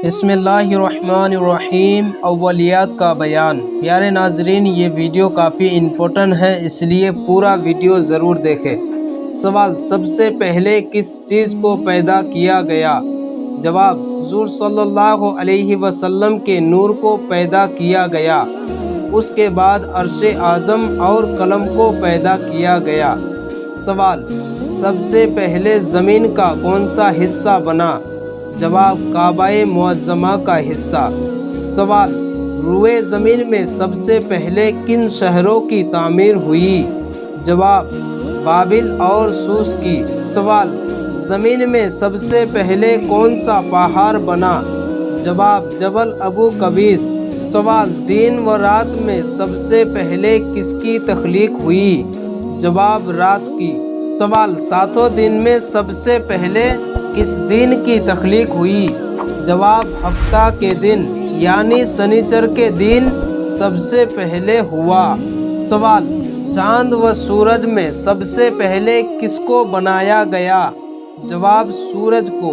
بسم اللہ الرحمن الرحیم۔ اولیات کا بیان۔ پیارے ناظرین، یہ ویڈیو کافی امپورٹنٹ ہے، اس لیے پورا ویڈیو ضرور دیکھیں۔ سوال: سب سے پہلے کس چیز کو پیدا کیا گیا؟ جواب: حضور صلی اللہ علیہ وسلم کے نور کو پیدا کیا گیا۔ اس کے بعد عرش اعظم اور قلم کو پیدا کیا گیا۔ سوال: سب سے پہلے زمین کا کون سا حصہ بنا؟ جواب: کعبہ معظمہ کا حصہ۔ سوال: روئے زمین میں سب سے پہلے کن شہروں کی تعمیر ہوئی؟ جواب: بابل اور سوس کی۔ سوال: زمین میں سب سے پہلے کون سا پہاڑ بنا؟ جواب: جبل ابو قبیس۔ سوال: دن و رات میں سب سے پہلے کس کی تخلیق ہوئی؟ جواب: رات کی۔ سوال: ساتوں دن میں سب سے پہلے کس دن کی تخلیق ہوئی؟ جواب: ہفتہ کے دن یعنی سنیچر کے دن سب سے پہلے ہوا۔ سوال: چاند و سورج میں سب سے پہلے کس کو بنایا گیا؟ جواب: سورج کو۔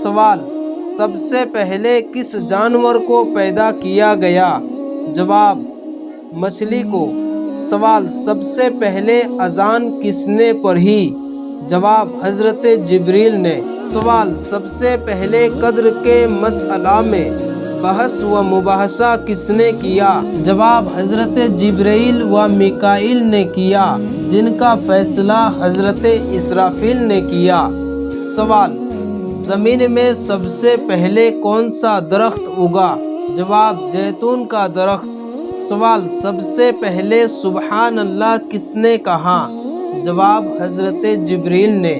سوال: سب سے پہلے کس جانور کو پیدا کیا گیا؟ جواب: مچھلی کو۔ سوال: سب سے پہلے اذان کس نے پڑھی؟ جواب: حضرت جبریل نے۔ سوال: سب سے پہلے قدر کے مسئلہ میں بحث و مباحثہ کس نے کیا؟ جواب: حضرت جبرائیل و میکائیل نے کیا، جن کا فیصلہ حضرت اسرافیل نے کیا۔ سوال: زمین میں سب سے پہلے کون سا درخت اگا؟ جواب: زیتون کا درخت۔ سوال: سب سے پہلے سبحان اللہ کس نے کہا؟ جواب: حضرت جبریل نے۔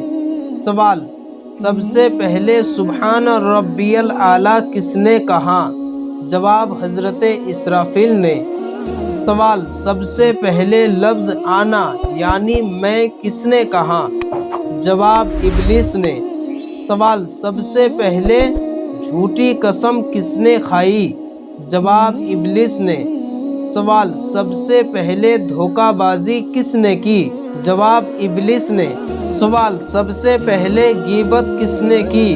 سوال: سب سے پہلے سبحان ربی الاعلیٰ کس نے کہا؟ جواب: حضرت اسرافیل نے۔ سوال: سب سے پہلے لفظ آنا یعنی میں کس نے کہا؟ جواب: ابلیس نے۔ سوال: سب سے پہلے جھوٹی قسم کس نے کھائی؟ جواب: ابلیس نے۔ سوال: سب سے پہلے دھوکہ بازی کس نے کی؟ جواب: ابلیس نے۔ سوال: سب سے پہلے غیبت کس نے کی؟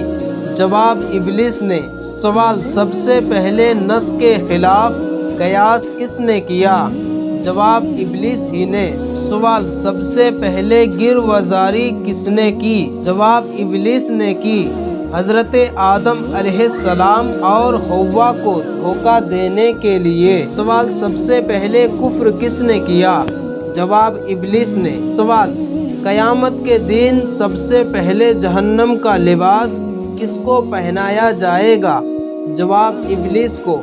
جواب: ابلیس نے۔ سوال: سب سے پہلے نص کے خلاف قیاس کس نے کیا؟ جواب: ابلیس ہی نے۔ سوال: سب سے پہلے گر وزاری کس نے کی؟ جواب: ابلیس نے کی۔ حضرت آدم علیہ السلام اور حوا کو دھوکہ دینے کے لیے۔ سوال: سب سے پہلے کفر کس نے کیا؟ جواب: ابلیس نے۔ سوال: قیامت کے دن سب سے پہلے جہنم کا لباس کس کو پہنایا جائے گا؟ جواب: ابلیس کو۔